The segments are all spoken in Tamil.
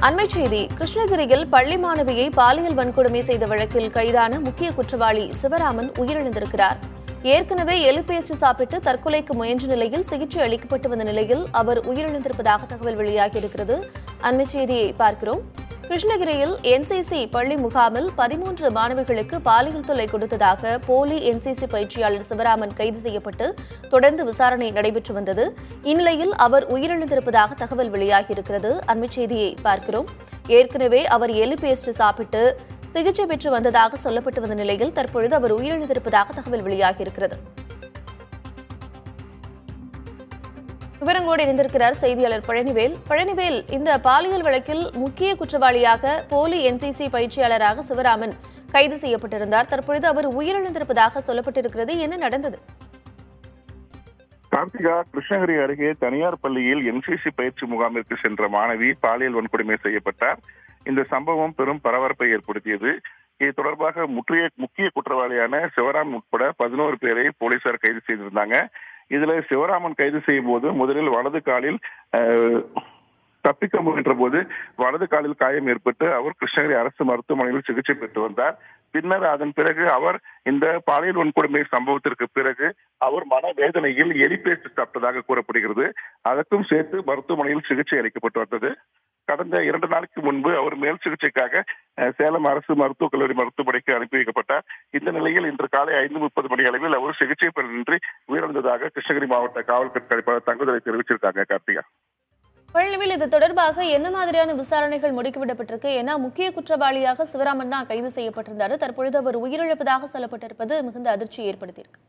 அண்மைச் செய்தி கிருஷ்ணகிரியில் பள்ளி மாணவியை பாலியல் வன்கொடுமை செய்த வழக்கில் கைதான முக்கிய குற்றவாளி சிவராமன் உயிரிழந்திருக்கிறார். ஏற்கனவே எலி பேஸ்ட் சாப்பிட்டு தற்கொலைக்கு முயன்ற நிலையில் சிகிச்சை அளிக்கப்பட்டு வந்த நிலையில் அவர் உயிரிழந்திருப்பதாக தகவல் வெளியாகியிருக்கிறது. அண்மைச் செய்தியை பார்க்கிறோம். கிருஷ்ணகிரியில் என்சிசி பள்ளி முகாமில் 13 மாணவிகளுக்கு பாலியல் தொல்லை கொடுத்ததாக போலி என்சிசி பயிற்சியாளர் சிவராமன் கைது செய்யப்பட்டு தொடர்ந்து விசாரணை நடைபெற்று வந்தது. இந்நிலையில் அவர் உயிரிழந்திருப்பதாக தகவல் வெளியாகியிருக்கிறது. அண்மைச் செய்தியை பார்க்கிறோம். ஏற்கனவே அவர் எலி பேஸ்ட் சாப்பிட்டு சிகிச்சை பெற்று வந்ததாக சொல்லப்பட்டு வந்த நிலையில் தற்பொழுது அவர் உயிரிழந்திருப்பதாக தகவல் வெளியாகியிருக்கிறது. விவரங்களோடு இணைந்திருக்கிறார் செய்தியாளர் பழனிவேல். இந்த பாலியல் வழக்கில் முக்கிய குற்றவாளியாக போலி என்சிசி பயிற்சியாளராக சிவராமன் கைது செய்யப்பட்டிருந்தார். தற்பொழுது அவர் உயிரிழந்திருப்பதாக சொல்லப்பட்டிருக்கிறது. என்ன நடந்தது? கார்த்திகா, கிருஷ்ணகிரி அருகே தனியார் பள்ளியில் என்சிசி பயிற்சி முகாமிற்கு சென்ற மாணவி பாலியல் வன்கொடுமை செய்யப்பட்டார். இந்த சம்பவம் பெரும் பரபரப்பை ஏற்படுத்தியது. இது தொடர்பாக முக்கிய குற்றவாளியான சிவராமன் உட்பட 11 பேரை போலீசார் கைது செய்திருந்தாங்க. இதுல சிவராமன் கைது செய்யும் போது முதலில் வலது காலில் தப்பிக்க முயன்ற போது வலது காலில் காயம் ஏற்பட்டு அவர் கிருஷ்ணகிரி அரசு மருத்துவமனையில் சிகிச்சை பெற்று வந்தார். பின்னர் அதன் பிறகு அவர் இந்த பாலியல் வன்கொடுமை சம்பவத்திற்கு பிறகு அவர் மனவேதனையில் எலி பேஸ்ட் சாப்பிட்டதாக கூறப்படுகிறது. அதற்கும் சேர்த்து மருத்துவமனையில் சிகிச்சை அளிக்கப்பட்டு வந்தது. கடந்த 2 நாளுக்கு முன்பு அவர் மேல் சிகிச்சைக்காக சேலம் அரசு மருத்துவக் கல்லூரி மருத்துவமனைக்கு அனுப்பி வைக்கப்பட்டார். இந்த நிலையில் இன்று காலை 5:30 மணி அளவில் அவர் சிகிச்சை பலனின்றி உயிரிழந்ததாக கிருஷ்ணகிரி மாவட்ட காவல் கண்காணிப்பாளர் தங்குதலை தெரிவிச்சிருக்காங்க. கார்த்திகா, பழனிவேல், இது தொடர்பாக என்ன மாதிரியான விசாரணைகள் முடுக்கிவிடப்பட்டிருக்கு? ஏன்னா முக்கிய குற்றவாளியாக சிவராமன் தான் கைது செய்யப்பட்டிருந்தாரு. தற்பொழுது அவர் உயிரிழப்பதாக சொல்லப்பட்டிருப்பது மிகுந்த அதிர்ச்சியை ஏற்படுத்தியிருக்கு.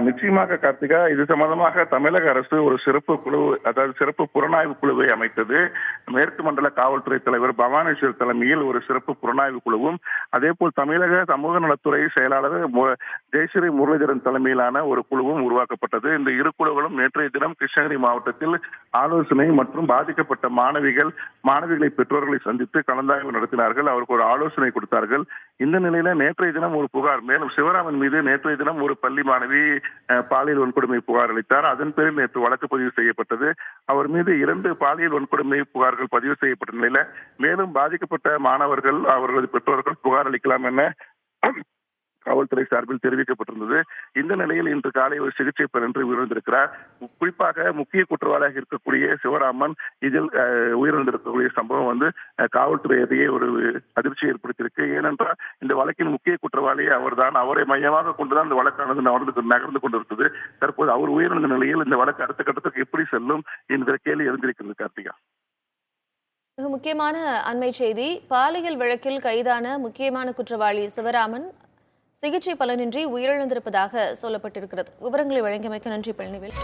நிச்சயமாக கார்த்திகா, இது சம்பந்தமாக தமிழக அரசு ஒரு சிறப்பு குழு, அதாவது சிறப்பு புலனாய்வு குழுவை அமைத்தது. மேற்கு மண்டல காவல்துறை தலைவர் பவானேஸ்வர் தலைமையில் ஒரு சிறப்பு புலனாய்வு குழுவும், அதே போல் தமிழக சமூக நலத்துறை செயலாளர் ஜெயஸ்ரீ முரளிதரன் தலைமையிலான ஒரு குழுவும் உருவாக்கப்பட்டது. இந்த இரு குழுக்களும் நேற்றைய தினம் கிருஷ்ணகிரி மாவட்டத்தில் ஆலோசனை மற்றும் பாதிக்கப்பட்ட மாணவிகளை பெற்றோர்களை சந்தித்து கலந்தாய்வு நடத்தினார்கள். அவருக்கு ஒரு ஆலோசனை கொடுத்தார்கள். இந்த நிலையில நேற்றைய தினம் ஒரு புகார், மேலும் சிவராமன் மீது நேற்றைய தினம் ஒரு பள்ளி மாணவி பாலியல் வன்கொடுமை புகார் அளித்தார். அதன் பேரில் நேற்று வழக்கு பதிவு செய்யப்பட்டது. அவர் மீது 2 பாலியல் வன்கொடுமை புகார்கள் பதிவு செய்யப்பட்ட நிலையில மேலும் பாதிக்கப்பட்ட மாணவர்கள் அவர்களது பெற்றோர்கள் புகார் அளிக்கலாம் என காவல்துறை சார்பில் தெரிவிக்கப்பட்டிருந்தது. இந்த நிலையில் இன்று காலை ஒரு சிகிச்சை பெறன்று உயிரிழந்திருக்கிறார். குறிப்பாக முக்கிய குற்றவாளியாக இருக்கக்கூடிய சிவராமன் இதில் உயிரிழந்திருக்கக்கூடிய சம்பவம் காவல்துறையையே ஒரு அதிர்ச்சி ஏற்படுத்தியிருக்கு. ஏனென்றால் இந்த வழக்கின் முக்கிய குற்றவாளி அவர்தான். அவரை மையமாக கொண்டுதான் இந்த வழக்கானது நகர்ந்து கொண்டிருந்தது. தற்போது அவர் உயிரிழந்த நிலையில் இந்த வழக்கு அடுத்த கட்டத்துக்கு எப்படி செல்லும் என்கிற கேள்வி எழுந்திருக்கிறது. கார்த்திகா, மிக முக்கியமான அண்மை செய்தி, பாலியல் வழக்கில் கைதான முக்கியமான குற்றவாளி சிவராமன் சிகிச்சை பலனின்றி உயிரிழந்திருப்பதாக சொல்லப்பட்டிருக்கிறது. விவரங்களை வழங்கியமைக்க நன்றி பழனிவேல்.